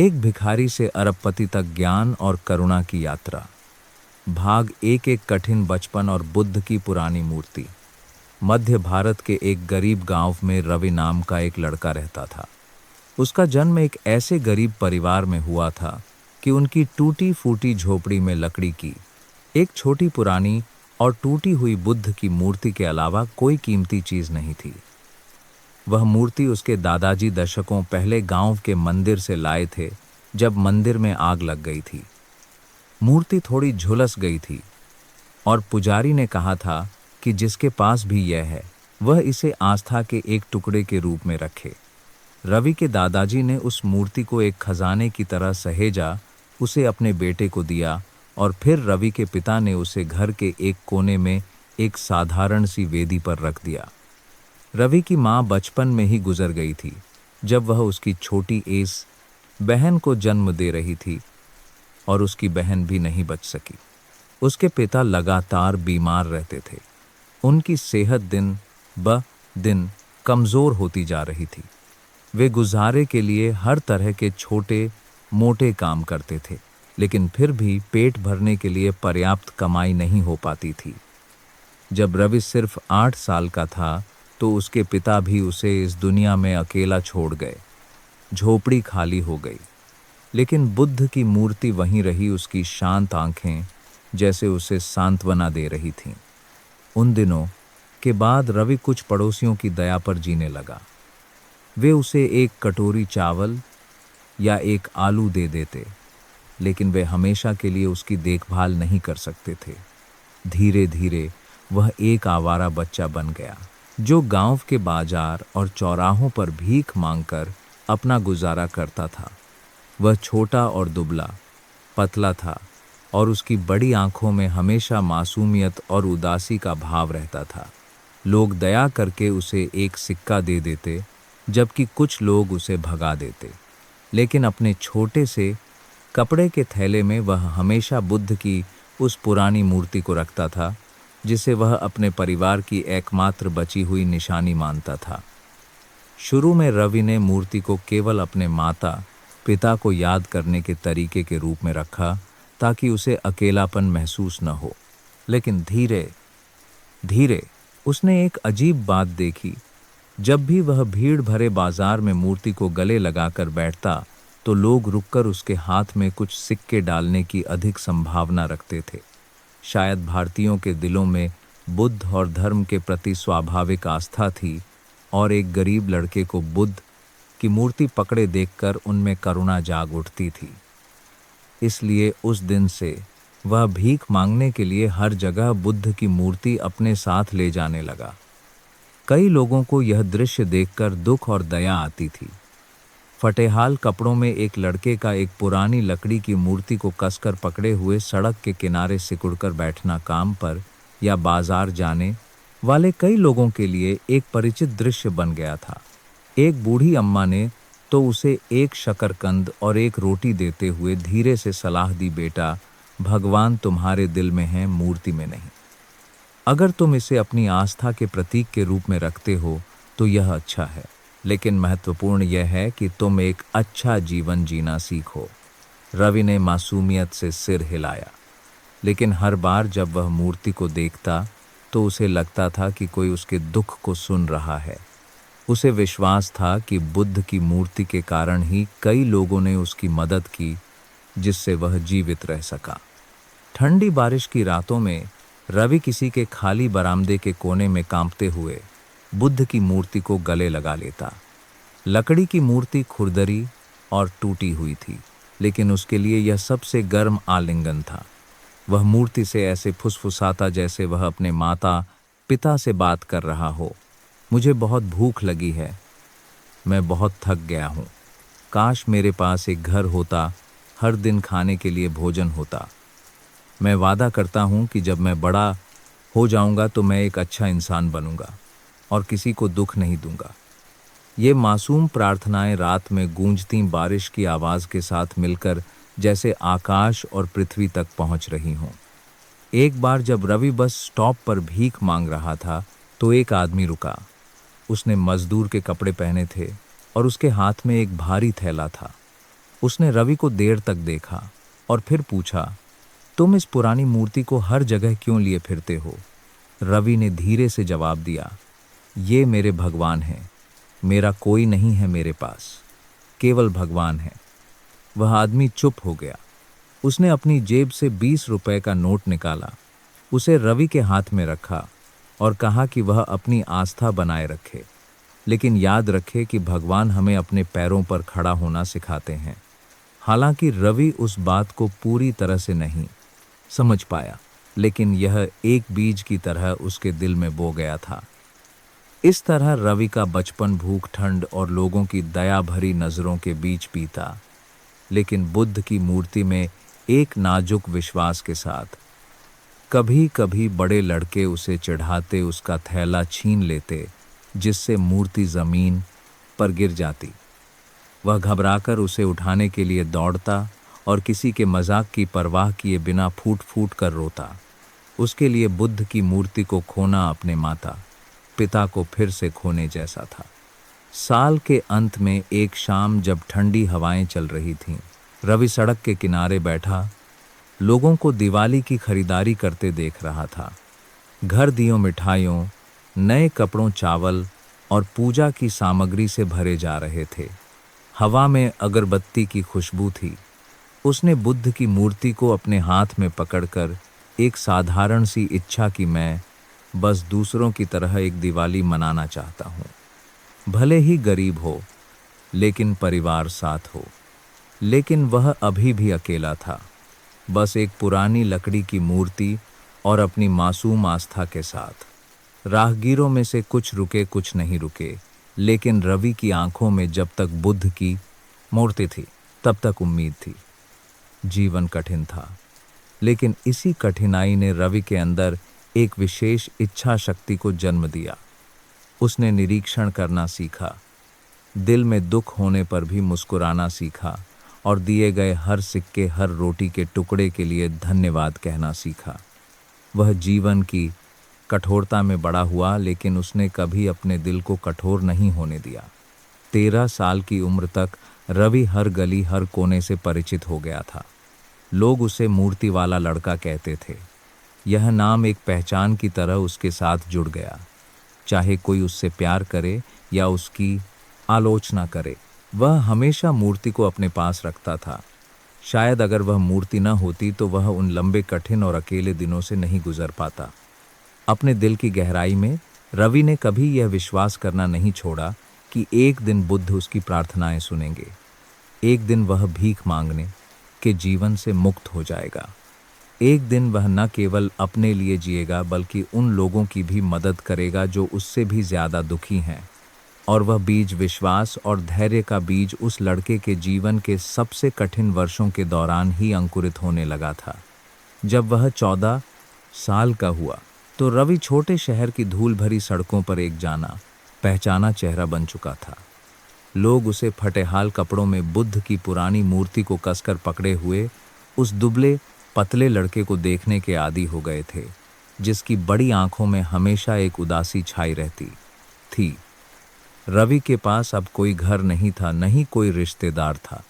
एक भिखारी से अरबपति तक ज्ञान और करुणा की यात्रा। भाग एक कठिन बचपन और बुद्ध की पुरानी मूर्ति। मध्य भारत के एक गरीब गांव में रवि नाम का एक लड़का रहता था। उसका जन्म एक ऐसे गरीब परिवार में हुआ था कि उनकी टूटी फूटी झोपड़ी में लकड़ी की एक छोटी पुरानी और टूटी हुई बुद्ध की मूर्ति के अलावा कोई कीमती चीज नहीं थी। वह मूर्ति उसके दादाजी दशकों पहले गांव के मंदिर से लाए थे, जब मंदिर में आग लग गई थी। मूर्ति थोड़ी झुलस गई थी और पुजारी ने कहा था कि जिसके पास भी यह है वह इसे आस्था के एक टुकड़े के रूप में रखे। रवि के दादाजी ने उस मूर्ति को एक खजाने की तरह सहेजा, उसे अपने बेटे को दिया और फिर रवि के पिता ने उसे घर के एक कोने में एक साधारण सी वेदी पर रख दिया। रवि की माँ बचपन में ही गुजर गई थी, जब वह उसकी छोटी एस बहन को जन्म दे रही थी, और उसकी बहन भी नहीं बच सकी। उसके पिता लगातार बीमार रहते थे। उनकी सेहत दिन ब दिन कमज़ोर होती जा रही थी। वे गुजारे के लिए हर तरह के छोटे मोटे काम करते थे, लेकिन फिर भी पेट भरने के लिए पर्याप्त कमाई नहीं हो पाती थी। जब रवि सिर्फ 8 साल का था तो उसके पिता भी उसे इस दुनिया में अकेला छोड़ गए। झोपड़ी खाली हो गई, लेकिन बुद्ध की मूर्ति वहीं रही। उसकी शांत आंखें जैसे उसे सांत्वना दे रही थीं। उन दिनों के बाद रवि कुछ पड़ोसियों की दया पर जीने लगा। वे उसे एक कटोरी चावल या एक आलू दे देते, लेकिन वे हमेशा के लिए उसकी देखभाल नहीं कर सकते थे। धीरे धीरे वह एक आवारा बच्चा बन गया, जो गांव के बाजार और चौराहों पर भीख मांगकर अपना गुजारा करता था। वह छोटा और दुबला पतला था और उसकी बड़ी आंखों में हमेशा मासूमियत और उदासी का भाव रहता था। लोग दया करके उसे एक सिक्का दे देते, जबकि कुछ लोग उसे भगा देते, लेकिन अपने छोटे से कपड़े के थैले में वह हमेशा बुद्ध की उस पुरानी मूर्ति को रखता था, जिसे वह अपने परिवार की एकमात्र बची हुई निशानी मानता था। शुरू में रवि ने मूर्ति को केवल अपने माता पिता को याद करने के तरीके के रूप में रखा, ताकि उसे अकेलापन महसूस न हो। लेकिन धीरे धीरे उसने एक अजीब बात देखी। जब भी वह भीड़ भरे बाजार में मूर्ति को गले लगाकर बैठता, तो लोग रुककर उसके हाथ में कुछ सिक्के डालने की अधिक संभावना रखते थे। शायद भारतीयों के दिलों में बुद्ध और धर्म के प्रति स्वाभाविक आस्था थी, और एक गरीब लड़के को बुद्ध की मूर्ति पकड़े देखकर उनमें करुणा जाग उठती थी। इसलिए उस दिन से वह भीख मांगने के लिए हर जगह बुद्ध की मूर्ति अपने साथ ले जाने लगा। कई लोगों को यह दृश्य देखकर दुख और दया आती थी। फटेहाल कपड़ों में एक लड़के का एक पुरानी लकड़ी की मूर्ति को कसकर पकड़े हुए सड़क के किनारे सिकुड़कर बैठना काम पर या बाजार जाने वाले कई लोगों के लिए एक परिचित दृश्य बन गया था। एक बूढ़ी अम्मा ने तो उसे एक शकरकंद और एक रोटी देते हुए धीरे से सलाह दी, बेटा, भगवान तुम्हारे दिल में है, मूर्ति में नहीं। अगर तुम इसे अपनी आस्था के प्रतीक के रूप में रखते हो तो यह अच्छा है, लेकिन महत्वपूर्ण यह है कि तुम एक अच्छा जीवन जीना सीखो। रवि ने मासूमियत से सिर हिलाया, लेकिन हर बार जब वह मूर्ति को देखता तो उसे लगता था कि कोई उसके दुख को सुन रहा है। उसे विश्वास था कि बुद्ध की मूर्ति के कारण ही कई लोगों ने उसकी मदद की, जिससे वह जीवित रह सका। ठंडी बारिश की रातों में रवि किसी के खाली बरामदे के कोने में कांपते हुए बुद्ध की मूर्ति को गले लगा लेता। लकड़ी की मूर्ति खुरदरी और टूटी हुई थी, लेकिन उसके लिए यह सबसे गर्म आलिंगन था। वह मूर्ति से ऐसे फुसफुसाता जैसे वह अपने माता पिता से बात कर रहा हो। मुझे बहुत भूख लगी है, मैं बहुत थक गया हूँ। काश मेरे पास एक घर होता, हर दिन खाने के लिए भोजन होता। मैं वादा करता हूँ कि जब मैं बड़ा हो जाऊँगा तो मैं एक अच्छा इंसान बनूँगा और किसी को दुख नहीं दूंगा। ये मासूम प्रार्थनाएं रात में गूंजती बारिश की आवाज़ के साथ मिलकर जैसे आकाश और पृथ्वी तक पहुंच रही हों। एक बार जब रवि बस स्टॉप पर भीख मांग रहा था तो एक आदमी रुका। उसने मजदूर के कपड़े पहने थे और उसके हाथ में एक भारी थैला था। उसने रवि को देर तक देखा और फिर पूछा, तुम इस पुरानी मूर्ति को हर जगह क्यों लिए फिरते हो? रवि ने धीरे से जवाब दिया, ये मेरे भगवान हैं। मेरा कोई नहीं है मेरे पास, केवल भगवान है। वह आदमी चुप हो गया। उसने अपनी जेब से 20 रुपए का नोट निकाला, उसे रवि के हाथ में रखा और कहा कि वह अपनी आस्था बनाए रखे, लेकिन याद रखे कि भगवान हमें अपने पैरों पर खड़ा होना सिखाते हैं। हालांकि रवि उस बात को पूरी तरह से नहीं समझ पाया, लेकिन यह एक बीज की तरह उसके दिल में बो गया था। इस तरह रवि का बचपन भूख, ठंड और लोगों की दया भरी नज़रों के बीच बीता, लेकिन बुद्ध की मूर्ति में एक नाजुक विश्वास के साथ। कभी कभी बड़े लड़के उसे चढ़ाते, उसका थैला छीन लेते, जिससे मूर्ति जमीन पर गिर जाती। वह घबराकर उसे उठाने के लिए दौड़ता और किसी के मजाक की परवाह किए बिना फूट फूट कर रोता। उसके लिए बुद्ध की मूर्ति को खोना अपने माता पिता को फिर से खोने जैसा था। साल के अंत में एक शाम जब ठंडी हवाएं चल रही थीं, रवि सड़क के किनारे बैठा लोगों को दिवाली की खरीदारी करते देख रहा था। घर दियों, मिठाइयों, नए कपड़ों, चावल और पूजा की सामग्री से भरे जा रहे थे। हवा में अगरबत्ती की खुशबू थी। उसने बुद्ध की मूर्ति को अपने हाथ में पकड़कर एक साधारण सी इच्छा की, मैं बस दूसरों की तरह एक दिवाली मनाना चाहता हूँ। भले ही गरीब हो, लेकिन परिवार साथ हो। लेकिन वह अभी भी अकेला था, बस एक पुरानी लकड़ी की मूर्ति और अपनी मासूम आस्था के साथ। राहगीरों में से कुछ रुके, कुछ नहीं रुके, लेकिन रवि की आंखों में जब तक बुद्ध की मूर्ति थी तब तक उम्मीद थी। जीवन कठिन था, लेकिन इसी कठिनाई ने रवि के अंदर एक विशेष इच्छा शक्ति को जन्म दिया। उसने निरीक्षण करना सीखा, दिल में दुख होने पर भी मुस्कुराना सीखा और दिए गए हर सिक्के, हर रोटी के टुकड़े के लिए धन्यवाद कहना सीखा। वह जीवन की कठोरता में बड़ा हुआ, लेकिन उसने कभी अपने दिल को कठोर नहीं होने दिया। 13 साल की उम्र तक रवि हर गली, हर कोने से परिचित हो गया था। लोग उसे मूर्ति वाला लड़का कहते थे। यह नाम एक पहचान की तरह उसके साथ जुड़ गया। चाहे कोई उससे प्यार करे या उसकी आलोचना करे, वह हमेशा मूर्ति को अपने पास रखता था। शायद अगर वह मूर्ति न होती तो वह उन लंबे, कठिन और अकेले दिनों से नहीं गुजर पाता। अपने दिल की गहराई में रवि ने कभी यह विश्वास करना नहीं छोड़ा कि एक दिन बुद्ध उसकी प्रार्थनाएं सुनेंगे। एक दिन वह भीख मांगने के जीवन से मुक्त हो जाएगा। एक दिन वह न केवल अपने लिए जिएगा, बल्कि उन लोगों की भी मदद करेगा जो उससे भी ज्यादा दुखी हैं। और वह बीज, विश्वास और धैर्य का बीज, उस लड़के के जीवन के सबसे कठिन वर्षों के दौरान ही अंकुरित होने लगा था। जब वह 14 साल का हुआ तो रवि छोटे शहर की धूल भरी सड़कों पर एक जाना पहचाना चेहरा बन चुका था। लोग उसे फटेहाल कपड़ों में बुद्ध की पुरानी मूर्ति को कसकर पकड़े हुए उस दुबले पतले लड़के को देखने के आदी हो गए थे, जिसकी बड़ी आंखों में हमेशा एक उदासी छाई रहती थी। रवि के पास अब कोई घर नहीं था, न ही कोई रिश्तेदार था।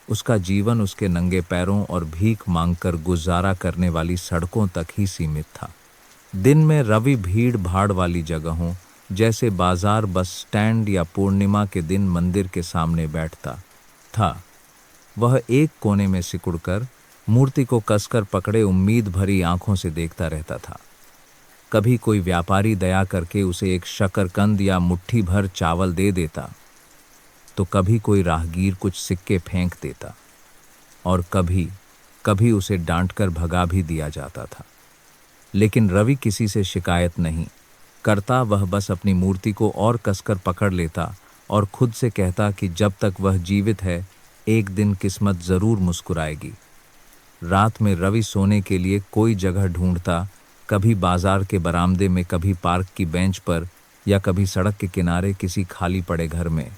उसका जीवन उसके नंगे पैरों और भीख मांगकर गुजारा करने वाली सड़कों तक ही सीमित था। दिन में रवि भीड़ भाड़ वाली जगहों जैसे बाजार, बस स्टैंड या पूर्णिमा के दिन मंदिर के सामने बैठता था। वह एक कोने में सिकुड़कर मूर्ति को कसकर पकड़े उम्मीद भरी आंखों से देखता रहता था। कभी कोई व्यापारी दया करके उसे एक शकरकंद या मुट्ठी भर चावल दे देता, तो कभी कोई राहगीर कुछ सिक्के फेंक देता, और कभी कभी उसे डांटकर भगा भी दिया जाता था। लेकिन रवि किसी से शिकायत नहीं करता। वह बस अपनी मूर्ति को और कसकर पकड़ लेता और खुद से कहता कि जब तक वह जीवित है, एक दिन किस्मत जरूर मुस्कुराएगी। रात में रवि सोने के लिए कोई जगह ढूंढता, कभी बाजार के बरामदे में, कभी पार्क की बेंच पर, या कभी सड़क के किनारे किसी खाली पड़े घर में।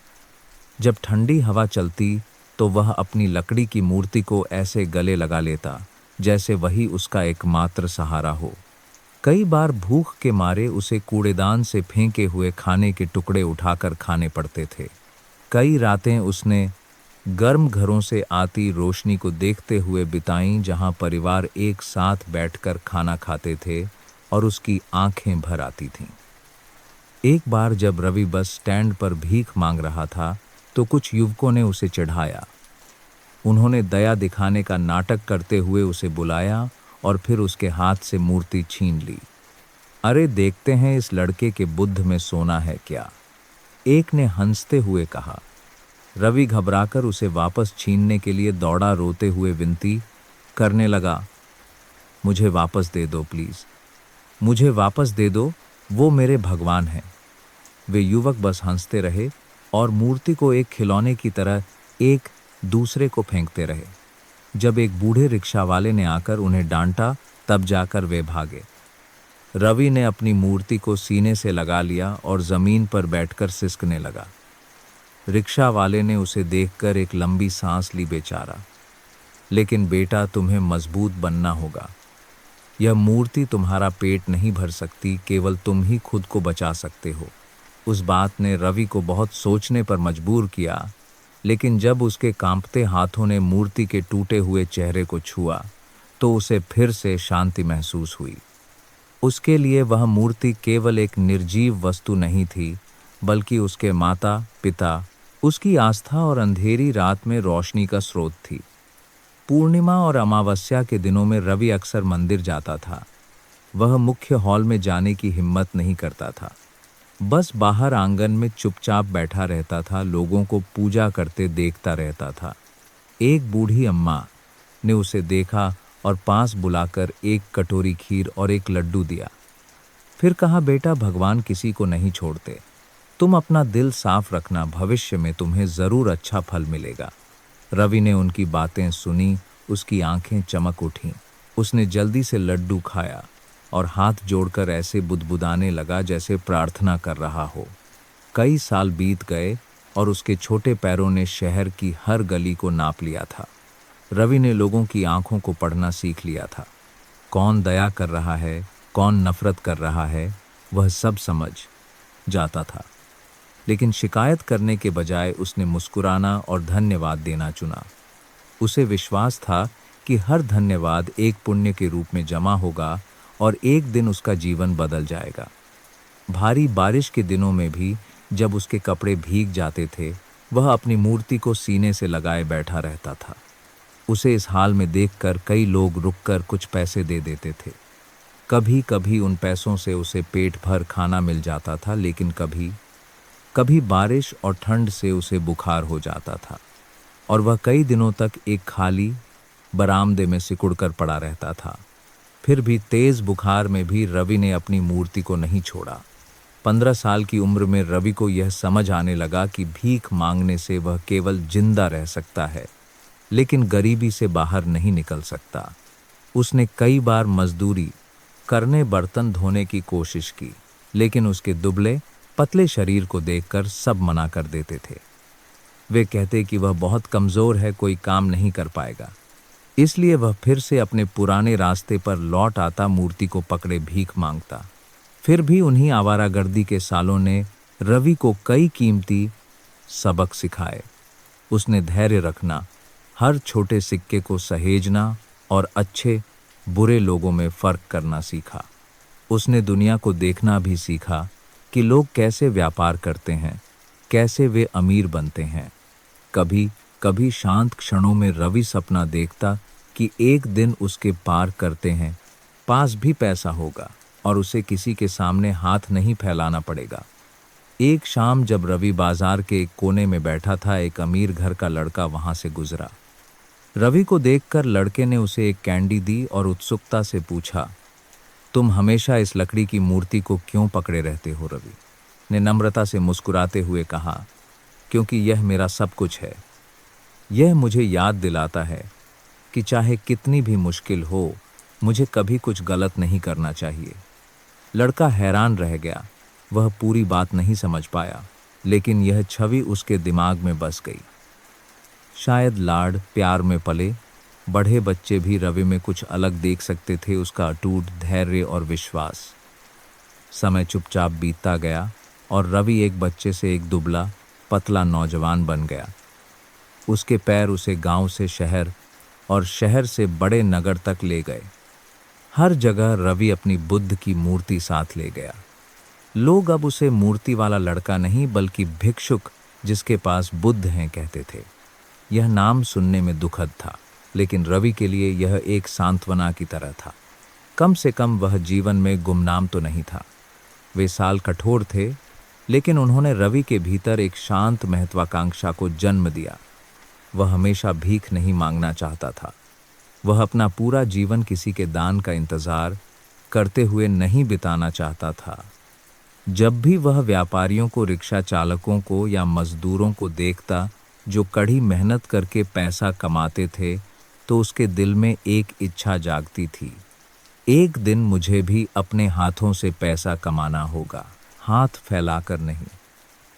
जब ठंडी हवा चलती तो वह अपनी लकड़ी की मूर्ति को ऐसे गले लगा लेता जैसे वही उसका एकमात्र सहारा हो। कई बार भूख के मारे उसे कूड़ेदान से फेंके हुए खाने के टुकड़े उठाकर खाने पड़ते थे। कई रातें उसने गर्म घरों से आती रोशनी को देखते हुए बिताईं, जहां परिवार एक साथ बैठकर खाना खाते थे और उसकी आंखें भर आती थीं। एक बार जब रवि बस स्टैंड पर भीख मांग रहा था, तो कुछ युवकों ने उसे चिढ़ाया। उन्होंने दया दिखाने का नाटक करते हुए उसे बुलाया और फिर उसके हाथ से मूर्ति छीन ली। अरे देखते हैं इस लड़के के बुद्ध में सोना है क्या, एक ने हंसते हुए कहा। रवि घबराकर उसे वापस छीनने के लिए दौड़ा, रोते हुए विनती करने लगा, मुझे वापस दे दो प्लीज, मुझे वापस दे दो, वो मेरे भगवान हैं। वे युवक बस हंसते रहे और मूर्ति को एक खिलौने की तरह एक दूसरे को फेंकते रहे। जब एक बूढ़े रिक्शा वाले ने आकर उन्हें डांटा, तब जाकर वे भागे। रवि ने अपनी मूर्ति को सीने से लगा लिया और जमीन पर बैठकर सिसकने लगा। रिक्शा वाले ने उसे देखकर एक लंबी सांस ली। बेचारा, लेकिन बेटा तुम्हें मजबूत बनना होगा। यह मूर्ति तुम्हारा पेट नहीं भर सकती, केवल तुम ही खुद को बचा सकते हो। उस बात ने रवि को बहुत सोचने पर मजबूर किया, लेकिन जब उसके कांपते हाथों ने मूर्ति के टूटे हुए चेहरे को छुआ, तो उसे फिर से शांति महसूस हुई। उसके लिए वह मूर्ति केवल एक निर्जीव वस्तु नहीं थी, बल्कि उसके माता पिता, उसकी आस्था और अंधेरी रात में रोशनी का स्रोत थी। पूर्णिमा और अमावस्या के दिनों में रवि अक्सर मंदिर जाता था। वह मुख्य हॉल में जाने की हिम्मत नहीं करता था, बस बाहर आंगन में चुपचाप बैठा रहता था, लोगों को पूजा करते देखता रहता था। एक बूढ़ी अम्मा ने उसे देखा और पास बुलाकर एक कटोरी खीर और एक लड्डू दिया। फिर कहा, बेटा भगवान किसी को नहीं छोड़ते, तुम अपना दिल साफ रखना, भविष्य में तुम्हें जरूर अच्छा फल मिलेगा। रवि ने उनकी बातें सुनी, उसकी आंखें चमक उठीं। उसने जल्दी से लड्डू खाया और हाथ जोड़कर ऐसे बुदबुदाने लगा जैसे प्रार्थना कर रहा हो। कई साल बीत गए और उसके छोटे पैरों ने शहर की हर गली को नाप लिया था। रवि ने लोगों की आंखों को पढ़ना सीख लिया था। कौन दया कर रहा है, कौन नफरत कर रहा है, वह सब समझ जाता था। लेकिन शिकायत करने के बजाय उसने मुस्कुराना और धन्यवाद देना चुना। उसे विश्वास था कि हर धन्यवाद एक पुण्य के रूप में जमा होगा और एक दिन उसका जीवन बदल जाएगा। भारी बारिश के दिनों में भी जब उसके कपड़े भीग जाते थे, वह अपनी मूर्ति को सीने से लगाए बैठा रहता था। उसे इस हाल में देखकर कई लोग रुककर कुछ पैसे दे देते थे। कभी कभी उन पैसों से उसे पेट भर खाना मिल जाता था, लेकिन कभी कभी बारिश और ठंड से उसे बुखार हो जाता था और वह कई दिनों तक एक खाली बरामदे में सिकुड़कर पड़ा रहता था। फिर भी तेज बुखार में भी रवि ने अपनी मूर्ति को नहीं छोड़ा। 15 साल की उम्र में रवि को यह समझ आने लगा कि भीख मांगने से वह केवल जिंदा रह सकता है, लेकिन गरीबी से बाहर नहीं निकल सकता। उसने कई बार मजदूरी करने, बर्तन धोने की कोशिश की, लेकिन उसके दुबले पतले शरीर को देखकर सब मना कर देते थे। वे कहते कि वह बहुत कमजोर है, कोई काम नहीं कर पाएगा। इसलिए वह फिर से अपने पुराने रास्ते पर लौट आता, मूर्ति को पकड़े भीख मांगता। फिर भी उन्हीं आवारागर्दी के सालों ने रवि को कई कीमती सबक सिखाए। उसने धैर्य रखना, हर छोटे सिक्के को सहेजना और अच्छे बुरे लोगों में फर्क करना सीखा। उसने दुनिया को देखना भी सीखा कि लोग कैसे व्यापार करते हैं, कैसे वे अमीर बनते हैं। कभी कभी शांत क्षणों में रवि सपना देखता कि एक दिन उसके पास भी पैसा होगा और उसे किसी के सामने हाथ नहीं फैलाना पड़ेगा। एक शाम जब रवि बाजार के एक कोने में बैठा था, एक अमीर घर का लड़का वहां से गुजरा। रवि को देखकर लड़के ने उसे एक कैंडी दी और उत्सुकता से पूछा, तुम हमेशा इस लकड़ी की मूर्ति को क्यों पकड़े रहते हो? रवि ने नम्रता से मुस्कुराते हुए कहा, क्योंकि यह मेरा सब कुछ है। यह मुझे याद दिलाता है कि चाहे कितनी भी मुश्किल हो, मुझे कभी कुछ गलत नहीं करना चाहिए। लड़का हैरान रह गया। वह पूरी बात नहीं समझ पाया, लेकिन यह छवि उसके दिमाग में बस गई। शायद लाड प्यार में पले बढ़े बच्चे भी रवि में कुछ अलग देख सकते थे, उसका अटूट धैर्य और विश्वास। समय चुपचाप बीतता गया और रवि एक बच्चे से एक दुबला पतला नौजवान बन गया। उसके पैर उसे गांव से शहर और शहर से बड़े नगर तक ले गए। हर जगह रवि अपनी बुद्ध की मूर्ति साथ ले गया। लोग अब उसे मूर्ति वाला लड़का नहीं बल्कि भिक्षुक जिसके पास बुद्ध हैं कहते थे। यह नाम सुनने में दुखद था, लेकिन रवि के लिए यह एक सांत्वना की तरह था। कम से कम वह जीवन में गुमनाम तो नहीं था। वे साल कठोर थे, लेकिन उन्होंने रवि के भीतर एक शांत महत्वाकांक्षा को जन्म दिया। वह हमेशा भीख नहीं मांगना चाहता था। वह अपना पूरा जीवन किसी के दान का इंतजार करते हुए नहीं बिताना चाहता था। जब भी वह व्यापारियों को, रिक्शा चालकों को या मजदूरों को देखता जो कड़ी मेहनत करके पैसा कमाते थे, तो उसके दिल में एक इच्छा जागती थी, एक दिन मुझे भी अपने हाथों से पैसा कमाना होगा, हाथ फैलाकर नहीं।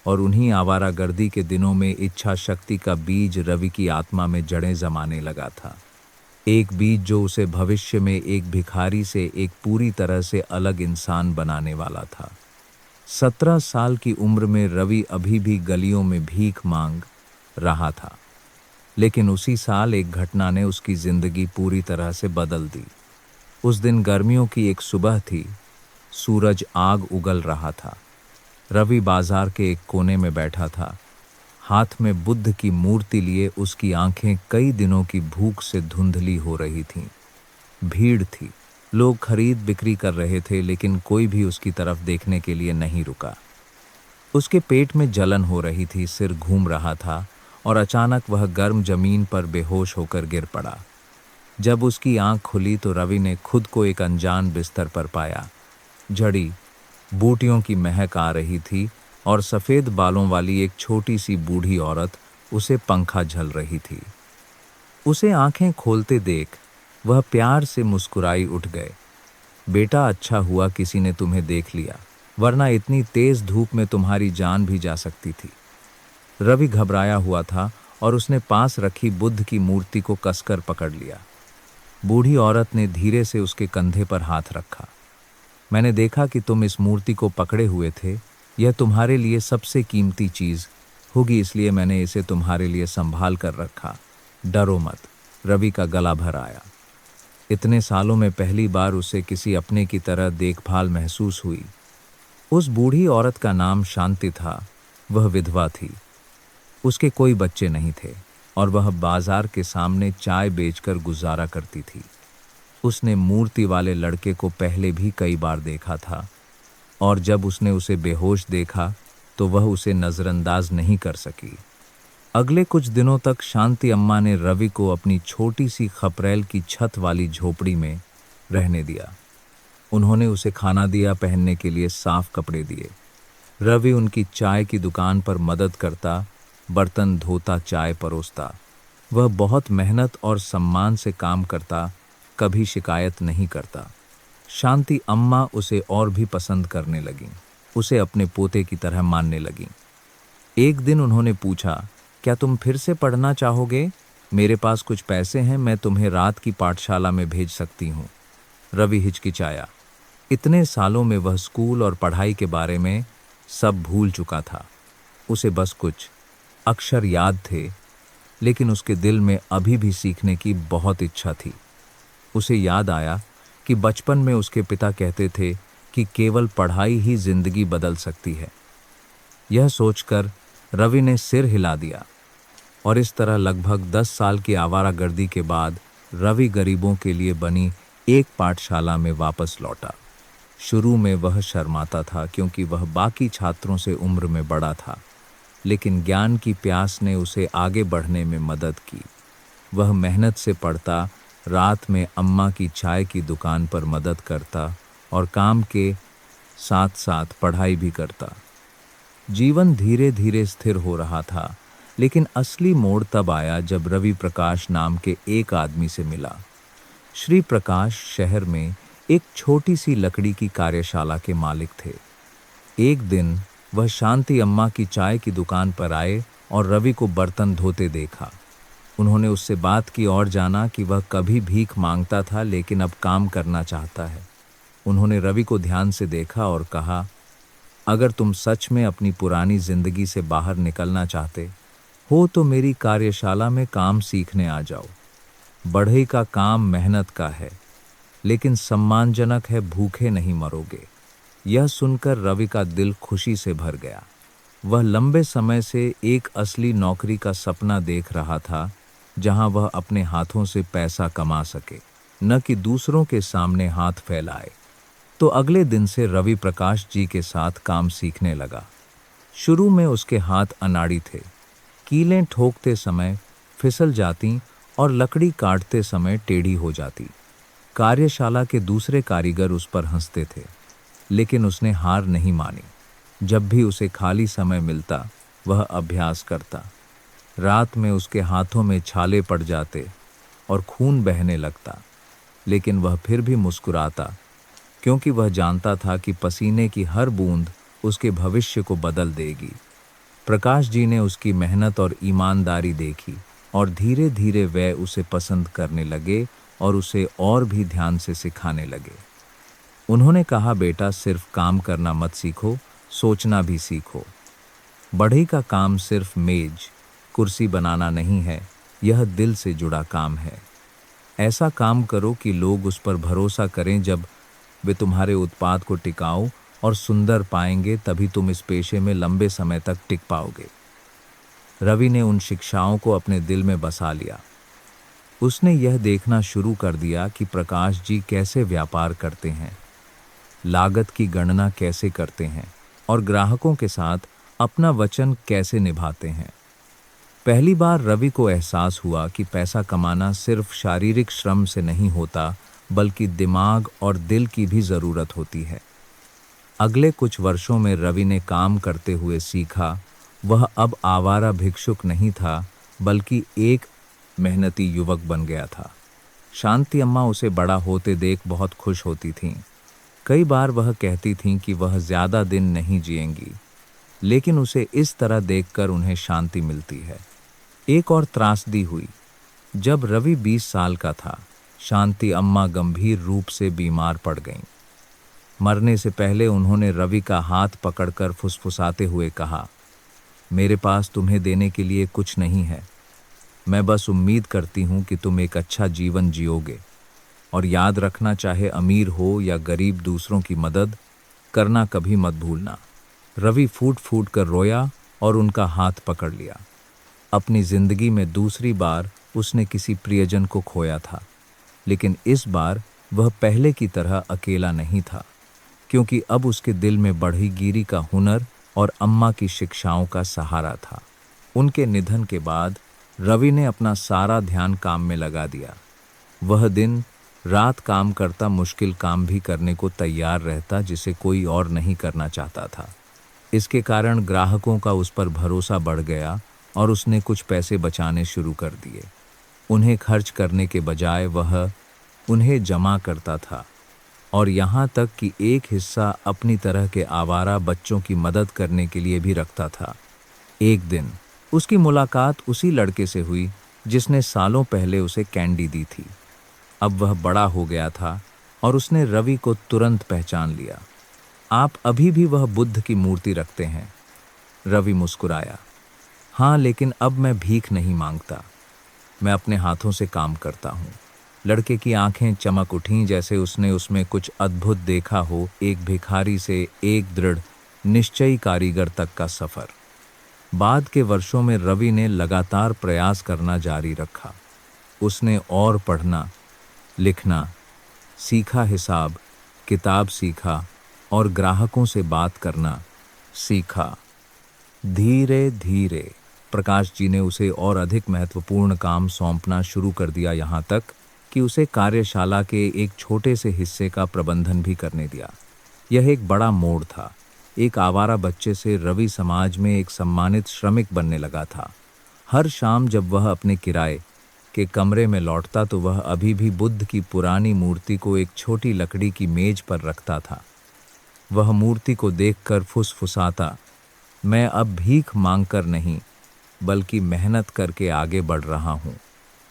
और उन्हीं आवारागर्दी के दिनों में इच्छा शक्ति का बीज रवि की आत्मा में जड़ें जमाने लगा था। एक बीज जो उसे भविष्य में एक भिखारी से एक पूरी तरह से अलग इंसान बनाने वाला था। 17 साल की उम्र में रवि अभी भी गलियों में भीख मांग रहा था, लेकिन उसी साल एक घटना ने उसकी जिंदगी पूरी तरह से बदल दी। उस दिन गर्मियों की एक सुबह थी। सूरज आग उगल रहा था। रवि बाजार के एक कोने में बैठा था। हाथ में बुद्ध की मूर्ति लिए उसकी आंखें कई दिनों की भूख से धुंधली हो रही थीं। भीड़ थी, लोग खरीद बिक्री कर रहे थे, लेकिन कोई भी उसकी तरफ देखने के लिए नहीं रुका। उसके पेट में जलन हो रही थी, सिर घूम रहा था और अचानक वह गर्म जमीन पर बेहोश होकर गिर पड़ा। जब उसकी आंख खुली तो रवि ने खुद को एक अनजान बिस्तर पर पाया। जड़ी बूटियों की महक आ रही थी और सफ़ेद बालों वाली एक छोटी सी बूढ़ी औरत उसे पंखा झल रही थी। उसे आंखें खोलते देख वह प्यार से मुस्कुराई उठ गए। बेटा, अच्छा हुआ किसी ने तुम्हें देख लिया, वरना इतनी तेज धूप में तुम्हारी जान भी जा सकती थी। रवि घबराया हुआ था और उसने पास रखी बुद्ध की मूर्ति को कसकर पकड़ लिया। बूढ़ी औरत ने धीरे से उसके कंधे पर हाथ रखा। मैंने देखा कि तुम इस मूर्ति को पकड़े हुए थे। यह तुम्हारे लिए सबसे कीमती चीज होगी, इसलिए मैंने इसे तुम्हारे लिए संभाल कर रखा। डरो मत। रवि का गला भर आया। इतने सालों में पहली बार उसे किसी अपने की तरह देखभाल महसूस हुई। उस बूढ़ी औरत का नाम शांति था। वह विधवा थी। उसके कोई बच्चे नहीं थे और वह बाजार के सामने चाय बेचकर गुजारा करती थी। उसने मूर्ति वाले लड़के को पहले भी कई बार देखा था और जब उसने उसे बेहोश देखा तो वह उसे नज़रअंदाज नहीं कर सकी। अगले कुछ दिनों तक शांति अम्मा ने रवि को अपनी छोटी सी खपरेल की छत वाली झोपड़ी में रहने दिया। उन्होंने उसे खाना दिया, पहनने के लिए साफ कपड़े दिए। रवि उनकी चाय की दुकान पर मदद करता, बर्तन धोता, चाय परोसता। वह बहुत मेहनत और सम्मान से काम करता, कभी शिकायत नहीं करता। शांति अम्मा उसे और भी पसंद करने लगीं, उसे अपने पोते की तरह मानने लगीं। एक दिन उन्होंने पूछा, क्या तुम फिर से पढ़ना चाहोगे? मेरे पास कुछ पैसे हैं, मैं तुम्हें रात की पाठशाला में भेज सकती हूँ। रवि हिचकिचाया। इतने सालों में वह स्कूल और पढ़ाई के बारे में सब भूल चुका था। उसे बस कुछ अक्षर याद थे, लेकिन उसके दिल में अभी भी सीखने की बहुत इच्छा थी। उसे याद आया कि बचपन में उसके पिता कहते थे कि केवल पढ़ाई ही जिंदगी बदल सकती है। यह सोचकर रवि ने सिर हिला दिया और इस तरह लगभग 10 साल की आवारागर्दी के बाद रवि गरीबों के लिए बनी एक पाठशाला में वापस लौटा। शुरू में वह शर्माता था क्योंकि वह बाकी छात्रों से उम्र में बड़ा था, लेकिन ज्ञान की प्यास ने उसे आगे बढ़ने में मदद की। वह मेहनत से पढ़ता, रात में अम्मा की चाय की दुकान पर मदद करता और काम के साथ साथ पढ़ाई भी करता। जीवन धीरे धीरे स्थिर हो रहा था, लेकिन असली मोड़ तब आया जब रवि प्रकाश नाम के एक आदमी से मिला। श्री प्रकाश शहर में एक छोटी सी लकड़ी की कार्यशाला के मालिक थे। एक दिन वह शांति अम्मा की चाय की दुकान पर आए और रवि को बर्तन धोते देखा। उन्होंने उससे बात की और जाना कि वह कभी भीख मांगता था, लेकिन अब काम करना चाहता है। उन्होंने रवि को ध्यान से देखा और कहा, अगर तुम सच में अपनी पुरानी जिंदगी से बाहर निकलना चाहते हो तो मेरी कार्यशाला में काम सीखने आ जाओ। बढ़ई का काम मेहनत का है, लेकिन सम्मानजनक है, भूखे नहीं मरोगे। यह सुनकर रवि का दिल खुशी से भर गया। वह लंबे समय से एक असली नौकरी का सपना देख रहा था, जहां वह अपने हाथों से पैसा कमा सके, न कि दूसरों के सामने हाथ फैलाए। तो अगले दिन से रवि प्रकाश जी के साथ काम सीखने लगा। शुरू में उसके हाथ अनाड़ी थे, कीलें ठोकते समय फिसल जाती और लकड़ी काटते समय टेढ़ी हो जाती। कार्यशाला के दूसरे कारीगर उस पर हंसते थे, लेकिन उसने हार नहीं मानी। जब भी उसे खाली समय मिलता, वह अभ्यास करता। रात में उसके हाथों में छाले पड़ जाते और खून बहने लगता, लेकिन वह फिर भी मुस्कुराता, क्योंकि वह जानता था कि पसीने की हर बूंद उसके भविष्य को बदल देगी। प्रकाश जी ने उसकी मेहनत और ईमानदारी देखी और धीरे धीरे वे उसे पसंद करने लगे और उसे और भी ध्यान से सिखाने लगे। उन्होंने कहा, बेटा, सिर्फ काम करना मत सीखो, सोचना भी सीखो। बढ़ई का काम सिर्फ मेज कुर्सी बनाना नहीं है, यह दिल से जुड़ा काम है। ऐसा काम करो कि लोग उस पर भरोसा करें। जब वे तुम्हारे उत्पाद को टिकाऊ और सुंदर पाएंगे, तभी तुम इस पेशे में लंबे समय तक टिक पाओगे। रवि ने उन शिक्षाओं को अपने दिल में बसा लिया। उसने यह देखना शुरू कर दिया कि प्रकाश जी कैसे व्यापार करते हैं, लागत की गणना कैसे करते हैं और ग्राहकों के साथ अपना वचन कैसे निभाते हैं। पहली बार रवि को एहसास हुआ कि पैसा कमाना सिर्फ शारीरिक श्रम से नहीं होता, बल्कि दिमाग और दिल की भी ज़रूरत होती है। अगले कुछ वर्षों में रवि ने काम करते हुए सीखा। वह अब आवारा भिक्षुक नहीं था, बल्कि एक मेहनती युवक बन गया था। शांति अम्मा उसे बड़ा होते देख बहुत खुश होती थीं। कई बार वह कहती थीं कि वह ज़्यादा दिन नहीं जिएंगी, लेकिन उसे इस तरह देखकर उन्हें शांति मिलती है। एक और त्रासदी हुई। जब रवि 20 साल का था, शांति अम्मा गंभीर रूप से बीमार पड़ गईं। मरने से पहले उन्होंने रवि का हाथ पकड़कर फुसफुसाते हुए कहा, मेरे पास तुम्हें देने के लिए कुछ नहीं है। मैं बस उम्मीद करती हूँ कि तुम एक अच्छा जीवन जियोगे। और याद रखना, चाहे अमीर हो या गरीब, दूसरों की मदद करना कभी मत भूलना। रवि फूट फूट कर रोया और उनका हाथ पकड़ लिया। अपनी जिंदगी में दूसरी बार उसने किसी प्रियजन को खोया था, लेकिन इस बार वह पहले की तरह अकेला नहीं था, क्योंकि अब उसके दिल में बढ़ईगिरी का हुनर और अम्मा की शिक्षाओं का सहारा था। उनके निधन के बाद रवि ने अपना सारा ध्यान काम में लगा दिया। वह दिन रात काम करता, मुश्किल काम भी करने को तैयार रहता, जिसे कोई और नहीं करना चाहता था। इसके कारण ग्राहकों का उस पर भरोसा बढ़ गया और उसने कुछ पैसे बचाने शुरू कर दिए। उन्हें खर्च करने के बजाय वह उन्हें जमा करता था, और यहाँ तक कि एक हिस्सा अपनी तरह के आवारा बच्चों की मदद करने के लिए भी रखता था। एक दिन उसकी मुलाकात उसी लड़के से हुई जिसने सालों पहले उसे कैंडी दी थी। अब वह बड़ा हो गया था और उसने रवि को तुरंत पहचान लिया। आप अभी भी वह बुद्ध की मूर्ति रखते हैं? रवि मुस्कुराया। हाँ, लेकिन अब मैं भीख नहीं मांगता, मैं अपने हाथों से काम करता हूँ। लड़के की आंखें चमक उठीं, जैसे उसने उसमें कुछ अद्भुत देखा हो। एक भिखारी से एक दृढ़ निश्चयी कारीगर तक का सफर। बाद के वर्षों में रवि ने लगातार प्रयास करना जारी रखा। उसने और पढ़ना लिखना सीखा, हिसाब किताब सीखा और ग्राहकों से बात करना सीखा। धीरे धीरे प्रकाश जी ने उसे और अधिक महत्वपूर्ण काम सौंपना शुरू कर दिया, यहाँ तक कि उसे कार्यशाला के एक छोटे से हिस्से का प्रबंधन भी करने दिया। यह एक बड़ा मोड़ था। एक आवारा बच्चे से रवि समाज में एक सम्मानित श्रमिक बनने लगा था। हर शाम जब वह अपने किराए के कमरे में लौटता, तो वह अभी भी बुद्ध की पुरानी मूर्ति को एक छोटी लकड़ी की मेज पर रखता था। वह मूर्ति को देखकर फुसफुसाता, मैं अब भीख मांगकर नहीं, बल्कि मेहनत करके आगे बढ़ रहा हूँ।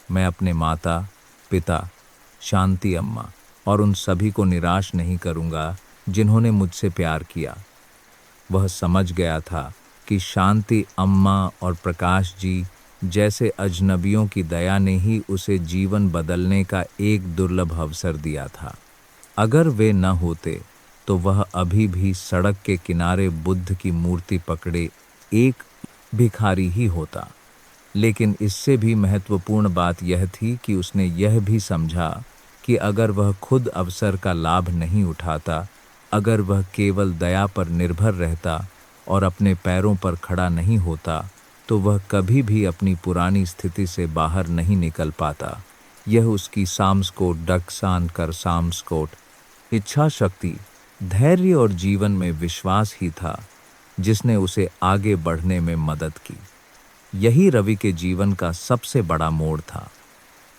मैं अपने माता पिता, शांति अम्मा और उन सभी को निराश नहीं करूँगा जिन्होंने मुझसे प्यार किया। वह समझ गया था कि शांति अम्मा और प्रकाश जी जैसे अजनबियों की दया ने ही उसे जीवन बदलने का एक दुर्लभ अवसर दिया था। अगर वे न होते तो वह अभी भी सड़क के किनारे बुद्ध की मूर्ति पकड़े एक भिखारी ही होता। लेकिन इससे भी महत्वपूर्ण बात यह थी कि उसने यह भी समझा कि अगर वह खुद अवसर का लाभ नहीं उठाता, अगर वह केवल दया पर निर्भर रहता और अपने पैरों पर खड़ा नहीं होता, तो वह कभी भी अपनी पुरानी स्थिति से बाहर नहीं निकल पाता। यह उसकी सामस्कोट डकसान कर सामस्कोट इच्छा शक्ति, धैर्य और जीवन में विश्वास ही था जिसने उसे आगे बढ़ने में मदद की। यही रवि के जीवन का सबसे बड़ा मोड़ था,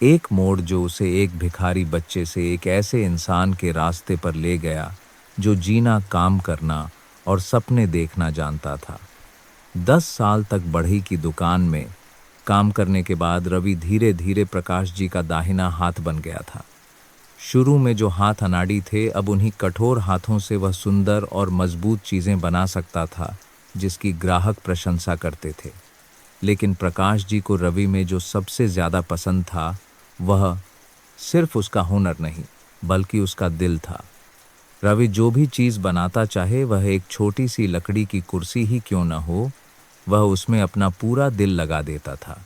एक मोड़ जो उसे एक भिखारी बच्चे से एक ऐसे इंसान के रास्ते पर ले गया जो जीना, काम करना और सपने देखना जानता था। 10 साल तक बढ़ई की दुकान में काम करने के बाद रवि धीरे धीरे प्रकाश जी का दाहिना हाथ बन गया था। शुरू में जो हाथ अनाड़ी थे, अब उन्हीं कठोर हाथों से वह सुंदर और मजबूत चीजें बना सकता था जिसकी ग्राहक प्रशंसा करते थे। लेकिन प्रकाश जी को रवि में जो सबसे ज्यादा पसंद था वह सिर्फ उसका हुनर नहीं बल्कि उसका दिल था। रवि जो भी चीज बनाता, चाहे वह एक छोटी सी लकड़ी की कुर्सी ही क्यों न हो, वह उसमें अपना पूरा दिल लगा देता था।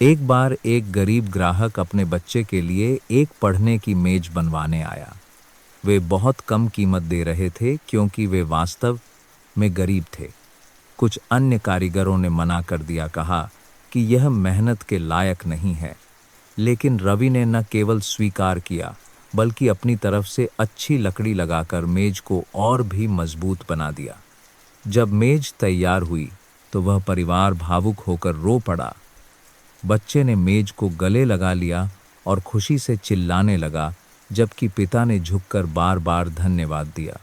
एक बार एक गरीब ग्राहक अपने बच्चे के लिए एक पढ़ने की मेज बनवाने आया। वे बहुत कम कीमत दे रहे थे क्योंकि वे वास्तव में गरीब थे। कुछ अन्य कारीगरों ने मना कर दिया, कहा कि यह मेहनत के लायक नहीं है। लेकिन रवि ने न केवल स्वीकार किया बल्कि अपनी तरफ से अच्छी लकड़ी लगाकर मेज को और भी मजबूत बना दिया। जब मेज तैयार हुई तो वह परिवार भावुक होकर रो पड़ा। बच्चे ने मेज को गले लगा लिया और खुशी से चिल्लाने लगा, जबकि पिता ने झुककर बार बार धन्यवाद दिया।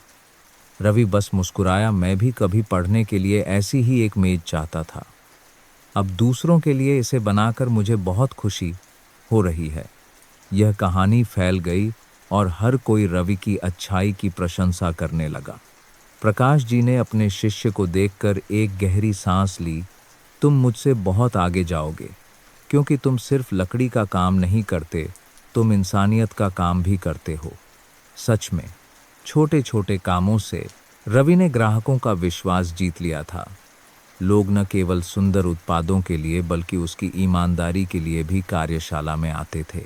रवि बस मुस्कुराया। मैं भी कभी पढ़ने के लिए ऐसी ही एक मेज चाहता था। अब दूसरों के लिए इसे बनाकर मुझे बहुत खुशी हो रही है। यह कहानी फैल गई और हर कोई रवि की अच्छाई की प्रशंसा करने लगा। प्रकाश जी ने अपने शिष्य को देखकर एक गहरी सांस ली। तुम मुझसे बहुत आगे जाओगे, क्योंकि तुम सिर्फ लकड़ी का काम नहीं करते, तुम इंसानियत का काम भी करते हो। सच में छोटे छोटे कामों से रवि ने ग्राहकों का विश्वास जीत लिया था। लोग न केवल सुंदर उत्पादों के लिए बल्कि उसकी ईमानदारी के लिए भी कार्यशाला में आते थे।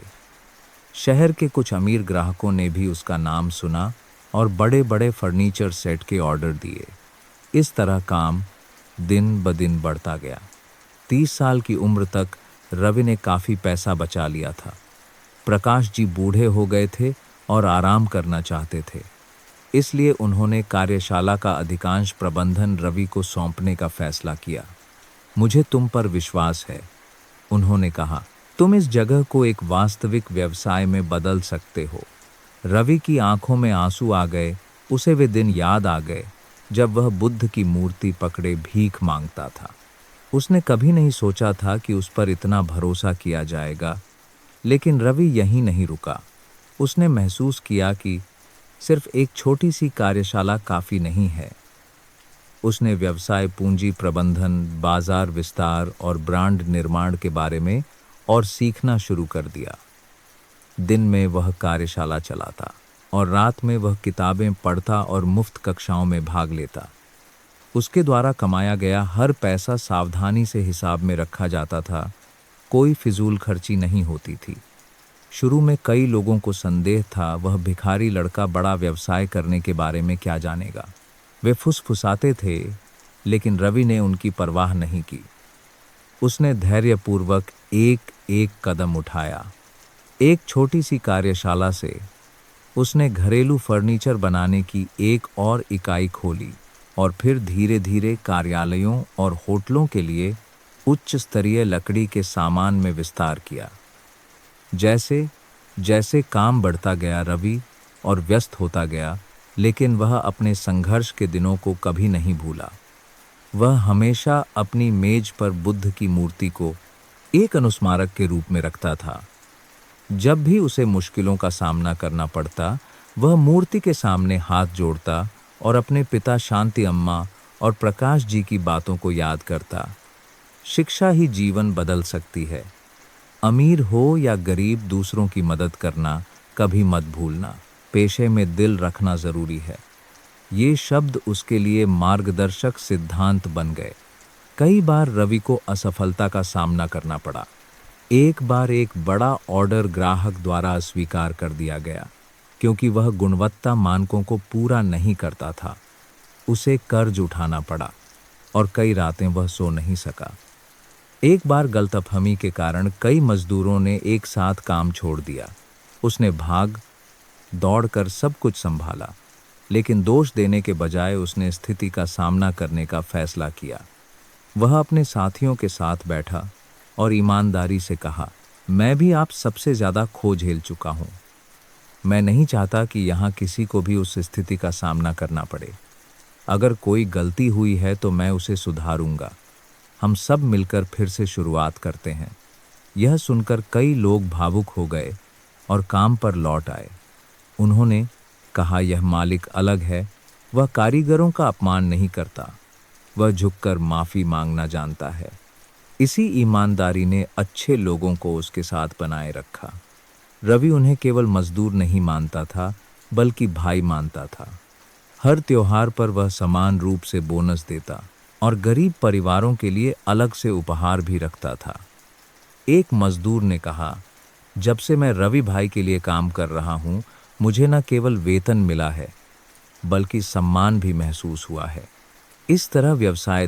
शहर के कुछ अमीर ग्राहकों ने भी उसका नाम सुना और बड़े बड़े फर्नीचर सेट के ऑर्डर दिए। इस तरह काम दिन ब दिन बढ़ता गया। 30 साल की उम्र तक रवि ने काफ़ी पैसा बचा लिया था। प्रकाश जी बूढ़े हो गए थे और आराम करना चाहते थे, इसलिए उन्होंने कार्यशाला का अधिकांश प्रबंधन रवि को सौंपने का फैसला किया। मुझे तुम पर विश्वास है, उन्होंने कहा। तुम इस जगह को एक वास्तविक व्यवसाय में बदल सकते हो। रवि की आंखों में आंसू आ गए। उसे वे दिन याद आ गए जब वह बुद्ध की मूर्ति पकड़े भीख मांगता था। उसने कभी नहीं सोचा था कि उस पर इतना भरोसा किया जाएगा। लेकिन रवि यहीं नहीं रुका। उसने महसूस किया कि सिर्फ एक छोटी सी कार्यशाला काफ़ी नहीं है। उसने व्यवसाय पूंजी प्रबंधन, बाजार विस्तार और ब्रांड निर्माण के बारे में और सीखना शुरू कर दिया। दिन में वह कार्यशाला चलाता और रात में वह किताबें पढ़ता और मुफ्त कक्षाओं में भाग लेता। उसके द्वारा कमाया गया हर पैसा सावधानी से हिसाब में रखा जाता था। कोई फिजूल खर्ची नहीं होती थी। शुरू में कई लोगों को संदेह था, वह भिखारी लड़का बड़ा व्यवसाय करने के बारे में क्या जानेगा। वे फुसफुसाते थे, लेकिन रवि ने उनकी परवाह नहीं की। उसने धैर्यपूर्वक एक एक कदम उठाया। एक छोटी सी कार्यशाला से उसने घरेलू फर्नीचर बनाने की एक और इकाई खोली और फिर धीरे धीरे कार्यालयों और होटलों के लिए उच्च स्तरीय लकड़ी के सामान में विस्तार किया। जैसे जैसे काम बढ़ता गया, रवि और व्यस्त होता गया, लेकिन वह अपने संघर्ष के दिनों को कभी नहीं भूला। वह हमेशा अपनी मेज पर बुद्ध की मूर्ति को एक अनुस्मारक के रूप में रखता था। जब भी उसे मुश्किलों का सामना करना पड़ता, वह मूर्ति के सामने हाथ जोड़ता और अपने पिता शांति अम्मा और प्रकाश जी की बातों को याद करता। शिक्षा ही जीवन बदल सकती है। अमीर हो या गरीब, दूसरों की मदद करना कभी मत भूलना। पेशे में दिल रखना जरूरी है। ये शब्द उसके लिए मार्गदर्शक सिद्धांत बन गए। कई बार रवि को असफलता का सामना करना पड़ा। एक बार एक बड़ा ऑर्डर ग्राहक द्वारा अस्वीकार कर दिया गया क्योंकि वह गुणवत्ता मानकों को पूरा नहीं करता था। उसे कर्ज उठाना पड़ा और कई रातें वह सो नहीं सका। एक बार गलतफहमी के कारण कई मजदूरों ने एक साथ काम छोड़ दिया। उसने भाग दौड़ कर सब कुछ संभाला, लेकिन दोष देने के बजाय उसने स्थिति का सामना करने का फैसला किया। वह अपने साथियों के साथ बैठा और ईमानदारी से कहा, मैं भी आप सबसे ज़्यादा खो झेल चुका हूँ। मैं नहीं चाहता कि यहाँ किसी को भी उस स्थिति का सामना करना पड़े। अगर कोई गलती हुई है तो मैं उसे सुधारूंगा। हम सब मिलकर फिर से शुरुआत करते हैं। यह सुनकर कई लोग भावुक हो गए और काम पर लौट आए। उन्होंने कहा, यह मालिक अलग है, वह कारीगरों का अपमान नहीं करता, वह झुककर माफ़ी मांगना जानता है। इसी ईमानदारी ने अच्छे लोगों को उसके साथ बनाए रखा। रवि उन्हें केवल मजदूर नहीं मानता था, बल्कि भाई मानता था। हर त्योहार पर वह समान रूप से बोनस देता और गरीब परिवारों के लिए अलग से उपहार भी रखता था। एक मजदूर ने कहा, जब से मैं रवि भाई के लिए काम कर रहा हूँ, मुझे न केवल वेतन मिला है, बल्कि सम्मान भी महसूस हुआ है। इस तरह व्यवसाय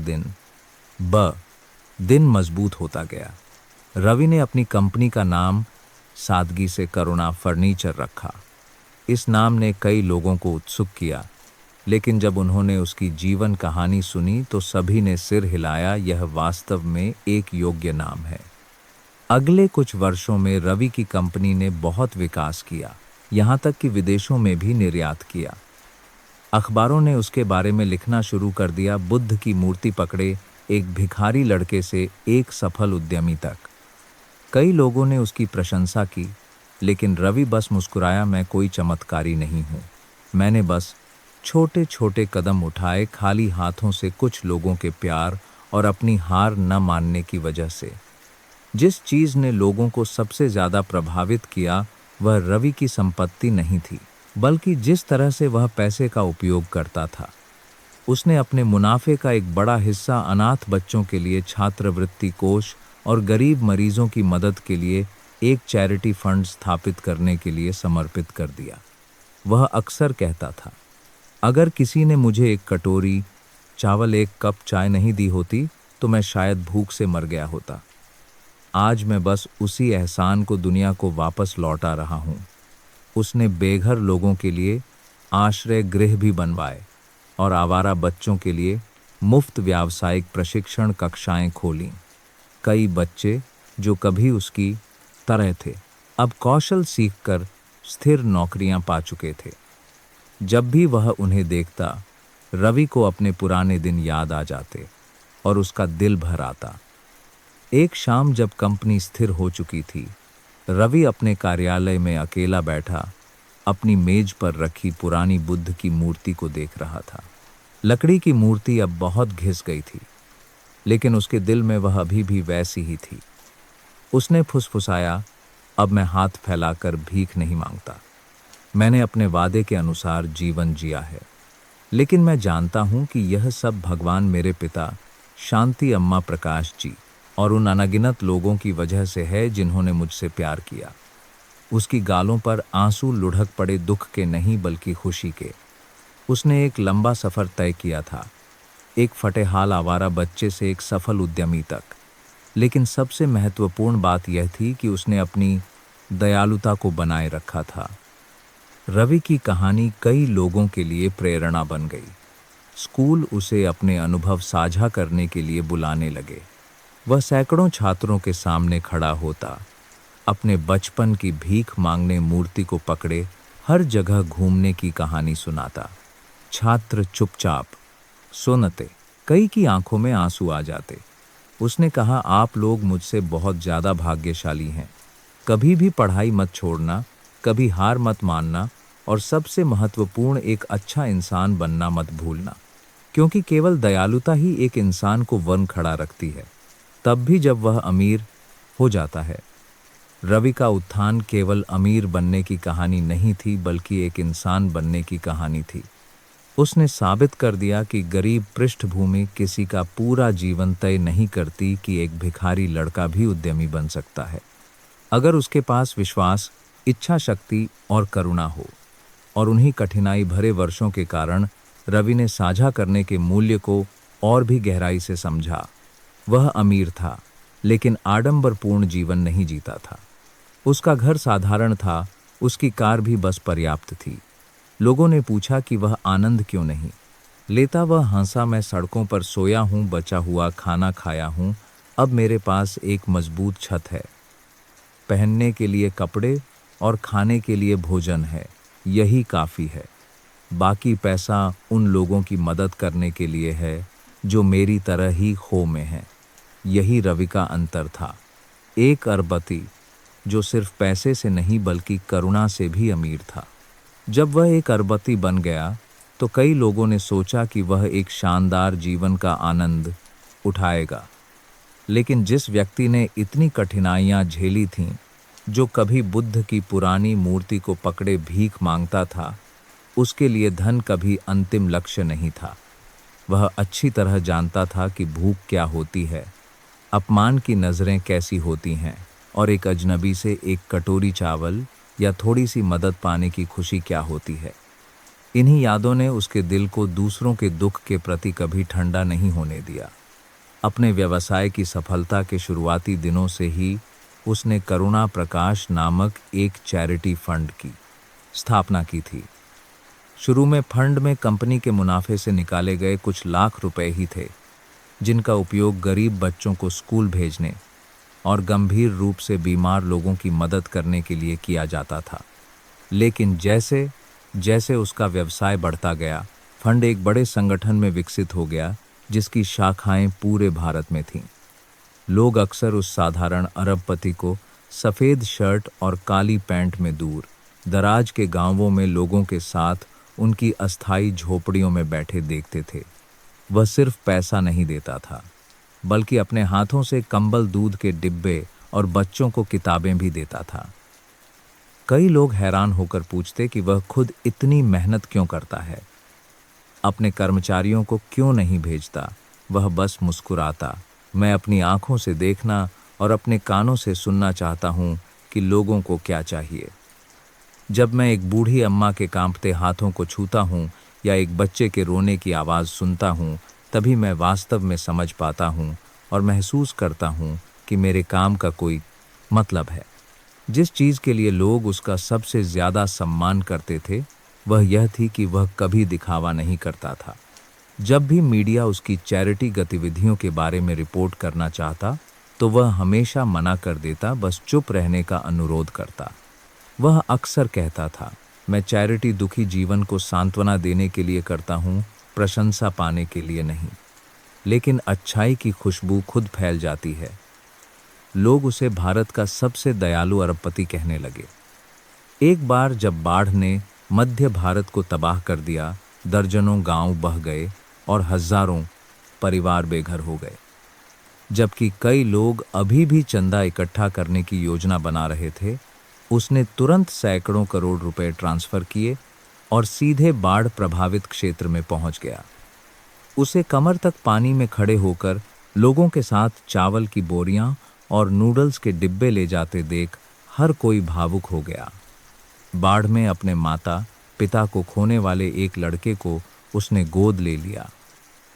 दिन मजबूत होता गया। रवि ने अपनी कंपनी का नाम सादगी से करुणा फर्नीचर रखा। इस नाम ने कई लोगों को उत्सुक किया, लेकिन जब उन्होंने उसकी जीवन कहानी सुनी तो सभी ने सिर हिलाया। यह वास्तव में एक योग्य नाम है। अगले कुछ वर्षों में रवि की कंपनी ने बहुत विकास किया, यहाँ तक कि विदेशों में भी निर्यात किया। अखबारों ने उसके बारे में लिखना शुरू कर दिया, बुद्ध की मूर्ति पकड़े एक भिखारी लड़के से एक सफल उद्यमी तक। कई लोगों ने उसकी प्रशंसा की, लेकिन रवि बस मुस्कुराया, मैं कोई चमत्कारी नहीं हूँ। मैंने बस छोटे छोटे कदम उठाए, खाली हाथों से, कुछ लोगों के प्यार और अपनी हार न मानने की वजह से। जिस चीज़ ने लोगों को सबसे ज़्यादा प्रभावित किया वह रवि की संपत्ति नहीं थी, बल्कि जिस तरह से वह पैसे का उपयोग करता था। उसने अपने मुनाफे का एक बड़ा हिस्सा अनाथ बच्चों के लिए छात्रवृत्ति कोष और गरीब मरीजों की मदद के लिए एक चैरिटी फंड स्थापित करने के लिए समर्पित कर दिया। वह अक्सर कहता था, अगर किसी ने मुझे एक कटोरी चावल, एक कप चाय नहीं दी होती तो मैं शायद भूख से मर गया होता। आज मैं बस उसी एहसान को दुनिया को वापस लौटा रहा हूँ। उसने बेघर लोगों के लिए आश्रय गृह भी बनवाए और आवारा बच्चों के लिए मुफ्त व्यावसायिक प्रशिक्षण कक्षाएं खोलीं। कई बच्चे जो कभी उसकी तरह थे, अब कौशल सीखकर स्थिर नौकरियां पा चुके थे। जब भी वह उन्हें देखता, रवि को अपने पुराने दिन याद आ जाते और उसका दिल भर आता। एक शाम जब कंपनी स्थिर हो चुकी थी, रवि अपने कार्यालय में अकेला बैठा अपनी मेज पर रखी पुरानी बुद्ध की मूर्ति को देख रहा था। लकड़ी की मूर्ति अब बहुत घिस गई थी, लेकिन उसके दिल में वह अभी भी वैसी ही थी। उसने फुसफुसाया, अब मैं हाथ फैलाकर भीख नहीं मांगता। मैंने अपने वादे के अनुसार जीवन जिया है, लेकिन मैं जानता हूँ कि यह सब भगवान मेरे पिता शांति अम्मा प्रकाश जी और उन अनगिनत लोगों की वजह से है जिन्होंने मुझसे प्यार किया। उसकी गालों पर आंसू लुढ़क पड़े, दुख के नहीं बल्कि खुशी के। उसने एक लंबा सफ़र तय किया था, एक फटेहाल आवारा बच्चे से एक सफल उद्यमी तक। लेकिन सबसे महत्वपूर्ण बात यह थी कि उसने अपनी दयालुता को बनाए रखा था। रवि की कहानी कई लोगों के लिए प्रेरणा बन गई। स्कूल उसे अपने अनुभव साझा करने के लिए बुलाने लगे। वह सैकड़ों छात्रों के सामने खड़ा होता, अपने बचपन की भीख मांगने मूर्ति को पकड़े हर जगह घूमने की कहानी सुनाता। छात्र चुपचाप सुनते, कई की आंखों में आंसू आ जाते। उसने कहा, आप लोग मुझसे बहुत ज़्यादा भाग्यशाली हैं। कभी भी पढ़ाई मत छोड़ना, कभी हार मत मानना और सबसे महत्वपूर्ण एक अच्छा इंसान बनना मत भूलना, क्योंकि केवल दयालुता ही एक इंसान को वन खड़ा रखती है, तब भी जब वह अमीर हो जाता है। रवि का उत्थान केवल अमीर बनने की कहानी नहीं थी, बल्कि एक इंसान बनने की कहानी थी। उसने साबित कर दिया कि गरीब पृष्ठभूमि किसी का पूरा जीवन तय नहीं करती कि एक भिखारी लड़का भी उद्यमी बन सकता है, अगर उसके पास विश्वास, इच्छा शक्ति और करुणा हो। और उन्हीं कठिनाई भरे वर्षों के कारण रवि ने साझा करने के मूल्य को और भी गहराई से समझा। वह अमीर था, लेकिन आडंबरपूर्ण जीवन नहीं जीता था। उसका घर साधारण था, उसकी कार भी बस पर्याप्त थी। लोगों ने पूछा कि वह आनंद क्यों नहीं लेता। वह हंसा, मैं सड़कों पर सोया हूँ, बचा हुआ खाना खाया हूँ, अब मेरे पास एक मजबूत छत है, पहनने के लिए कपड़े और खाने के लिए भोजन है, यही काफ़ी है। बाकी पैसा उन लोगों की मदद करने के लिए है जो मेरी तरह ही खो में हैं। यही रवि का अंतर था, एक अरबपति जो सिर्फ पैसे से नहीं बल्कि करुणा से भी अमीर था। जब वह एक अरबपति बन गया तो कई लोगों ने सोचा कि वह एक शानदार जीवन का आनंद उठाएगा, लेकिन जिस व्यक्ति ने इतनी कठिनाइयां झेली थीं, जो कभी बुद्ध की पुरानी मूर्ति को पकड़े भीख मांगता था, उसके लिए धन कभी अंतिम लक्ष्य नहीं था। वह अच्छी तरह जानता था कि भूख क्या होती है, अपमान की नज़रें कैसी होती हैं, और एक अजनबी से एक कटोरी चावल या थोड़ी सी मदद पाने की खुशी क्या होती है। इन्हीं यादों ने उसके दिल को दूसरों के दुख के प्रति कभी ठंडा नहीं होने दिया। अपने व्यवसाय की सफलता के शुरुआती दिनों से ही उसने करुणा प्रकाश नामक एक चैरिटी फंड की स्थापना की थी। शुरू में फंड में कंपनी के मुनाफे से निकाले गए कुछ लाख रुपए ही थे, जिनका उपयोग गरीब बच्चों को स्कूल भेजने और गंभीर रूप से बीमार लोगों की मदद करने के लिए किया जाता था। लेकिन जैसे जैसे उसका व्यवसाय बढ़ता गया, फंड एक बड़े संगठन में विकसित हो गया, जिसकी शाखाएं पूरे भारत में थीं। लोग अक्सर उस साधारण अरबपति को सफ़ेद शर्ट और काली पैंट में दूर दराज के गांवों में लोगों के साथ उनकी अस्थायी झोपड़ियों में बैठे देखते थे। वह सिर्फ पैसा नहीं देता था, बल्कि अपने हाथों से कंबल, दूध के डिब्बे और बच्चों को किताबें भी देता था। कई लोग हैरान होकर पूछते कि वह खुद इतनी मेहनत क्यों करता है, अपने कर्मचारियों को क्यों नहीं भेजता। वह बस मुस्कुराता, मैं अपनी आंखों से देखना और अपने कानों से सुनना चाहता हूँ कि लोगों को क्या चाहिए। जब मैं एक बूढ़ी अम्मा के कांपते हाथों को छूता हूँ या एक बच्चे के रोने की आवाज़ सुनता हूँ, तभी मैं वास्तव में समझ पाता हूँ और महसूस करता हूँ कि मेरे काम का कोई मतलब है। जिस चीज़ के लिए लोग उसका सबसे ज़्यादा सम्मान करते थे, वह यह थी कि वह कभी दिखावा नहीं करता था। जब भी मीडिया उसकी चैरिटी गतिविधियों के बारे में रिपोर्ट करना चाहता, तो वह हमेशा मना कर देता, बस चुप रहने का अनुरोध करता। वह अक्सर कहता था, मैं चैरिटी दुखी जीवन को सांत्वना देने के लिए करता हूँ, प्रशंसा पाने के लिए नहीं। लेकिन अच्छाई की खुशबू खुद फैल जाती है। लोग उसे भारत का सबसे दयालु अरबपति कहने लगे। एक बार जब बाढ़ ने मध्य भारत को तबाह कर दिया, दर्जनों गांव बह गए और हजारों परिवार बेघर हो गए। जबकि कई लोग अभी भी चंदा इकट्ठा करने की योजना बना रहे थे, उसने तुरंत सैकड़ों करोड़ रुपए ट्रांसफर किए और सीधे बाढ़ प्रभावित क्षेत्र में पहुंच गया। उसे कमर तक पानी में खड़े होकर लोगों के साथ चावल की बोरियां और नूडल्स के डिब्बे ले जाते देख हर कोई भावुक हो गया। बाढ़ में अपने माता पिता को खोने वाले एक लड़के को उसने गोद ले लिया,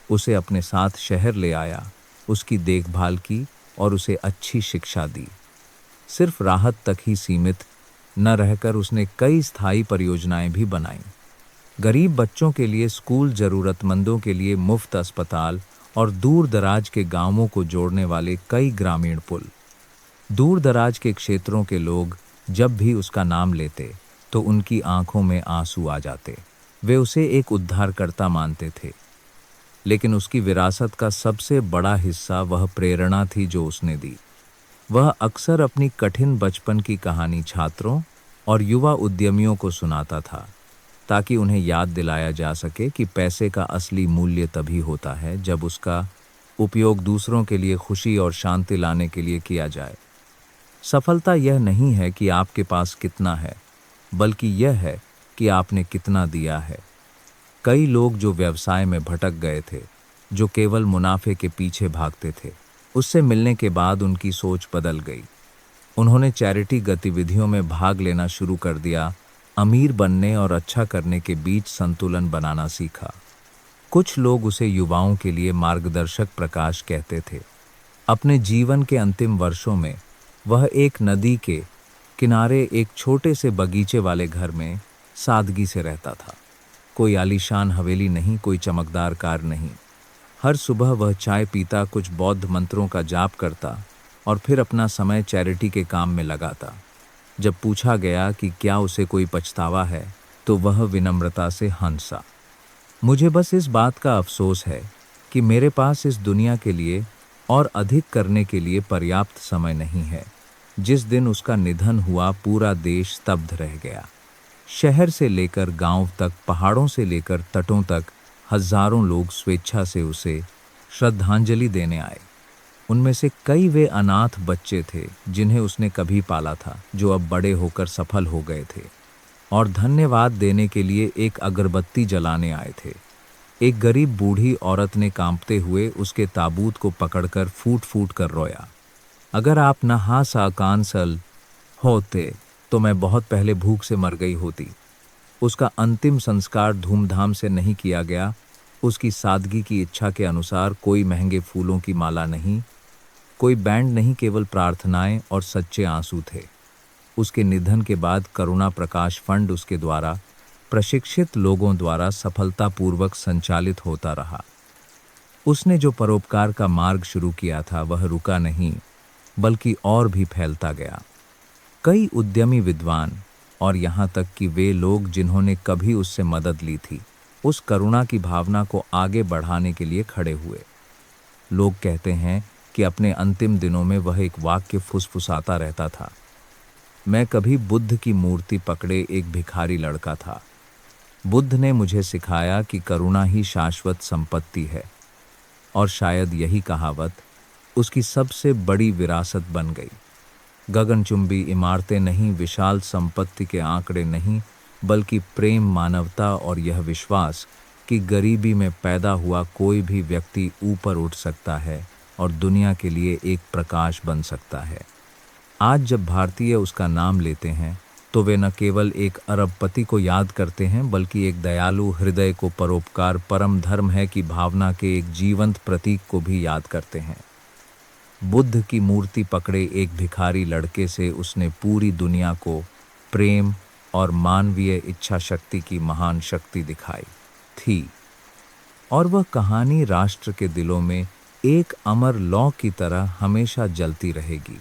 उसे अपने साथ शहर ले आया, उसकी देखभाल की और उसे अच्छी शिक्षा दी। सिर्फ राहत तक ही सीमित न रहकर उसने कई स्थायी परियोजनाएं भी बनाईं। गरीब बच्चों के लिए स्कूल, जरूरतमंदों के लिए मुफ्त अस्पताल और दूर दराज के गांवों को जोड़ने वाले कई ग्रामीण पुल। दूर दराज के क्षेत्रों के लोग जब भी उसका नाम लेते तो उनकी आंखों में आंसू आ जाते। वे उसे एक उद्धारकर्ता मानते थे। लेकिन उसकी विरासत का सबसे बड़ा हिस्सा वह प्रेरणा थी जो उसने दी। वह अक्सर अपनी कठिन बचपन की कहानी छात्रों और युवा उद्यमियों को सुनाता था। ताकि उन्हें याद दिलाया जा सके कि पैसे का असली मूल्य तभी होता है जब उसका उपयोग दूसरों के लिए खुशी और शांति लाने के लिए किया जाए। सफलता यह नहीं है कि आपके पास कितना है, बल्कि यह है कि आपने कितना दिया है। कई लोग जो व्यवसाय में भटक गए थे, जो केवल मुनाफे के पीछे भागते थे, उससे मिलने के बाद उनकी सोच बदल गई। उन्होंने चैरिटी गतिविधियों में भाग लेना शुरू कर दिया, अमीर बनने और अच्छा करने के बीच संतुलन बनाना सीखा। कुछ लोग उसे युवाओं के लिए मार्गदर्शक प्रकाश कहते थे। अपने जीवन के अंतिम वर्षों में वह एक नदी के किनारे एक छोटे से बगीचे वाले घर में सादगी से रहता था। कोई आलीशान हवेली नहीं, कोई चमकदार कार नहीं। हर सुबह वह चाय पीता, कुछ बौद्ध मंत्रों का जाप करता और फिर अपना समय चैरिटी के काम में लगाता। जब पूछा गया कि क्या उसे कोई पछतावा है, तो वह विनम्रता से हंसा। मुझे बस इस बात का अफसोस है कि मेरे पास इस दुनिया के लिए और अधिक करने के लिए पर्याप्त समय नहीं है। जिस दिन उसका निधन हुआ, पूरा देश स्तब्ध रह गया। शहर से लेकर गांव तक, पहाड़ों से लेकर तटों तक हजारों लोग स्वेच्छा से उसे श्रद्धांजलि देने आए। उनमें से कई वे अनाथ बच्चे थे जिन्हें उसने कभी पाला था, जो अब बड़े होकर सफल हो गए थे और धन्यवाद देने के लिए एक अगरबत्ती जलाने आए थे। एक गरीब बूढ़ी औरत ने कांपते हुए उसके ताबूत को पकड़कर फूट फूट कर रोया। अगर आप नहासा कांसल होते तो मैं बहुत पहले भूख से मर गई होती। उसका अंतिम संस्कार धूमधाम से नहीं किया गया। उसकी सादगी की इच्छा के अनुसार, कोई महंगे फूलों की माला नहीं, कोई बैंड नहीं, केवल प्रार्थनाएं और सच्चे आंसू थे। उसके निधन के बाद करुणा प्रकाश फंड उसके द्वारा प्रशिक्षित लोगों द्वारा सफलतापूर्वक संचालित होता रहा। उसने जो परोपकार का मार्ग शुरू किया था, वह रुका नहीं, बल्कि और भी फैलता गया। कई उद्यमी विद्वान और यहाँ तक कि वे लोग जिन्होंने कभी उससे मदद ली थी, उस करुणा की भावना को आगे बढ़ाने के लिए खड़े हुए। लोग कहते हैं कि अपने अंतिम दिनों में वह एक वाक्य फुसफुसाता रहता था, मैं कभी बुद्ध की मूर्ति पकड़े एक भिखारी लड़का था। बुद्ध ने मुझे सिखाया कि करुणा ही शाश्वत संपत्ति है, और शायद यही कहावत उसकी सबसे बड़ी विरासत बन गई। गगनचुंबी इमारतें नहीं, विशाल संपत्ति के आंकड़े नहीं, बल्कि प्रेम, मानवता और यह विश्वास कि गरीबी में पैदा हुआ कोई भी व्यक्ति ऊपर उठ सकता है और दुनिया के लिए एक प्रकाश बन सकता है। आज जब भारतीय उसका नाम लेते हैं, तो वे न केवल एक अरबपति को याद करते हैं, बल्कि एक दयालु हृदय को, परोपकार, परम धर्म है की भावना के एक जीवंत प्रतीक को भी याद करते हैं। बुद्ध की मूर्ति पकड़े एक भिखारी लड़के से उसने पूरी दुनिया को प्रेम और मानवीय इच्छा शक्ति की महान शक्ति दिखाई थी, और वह कहानी राष्ट्र के दिलों में एक अमर लौ की तरह हमेशा जलती रहेगी।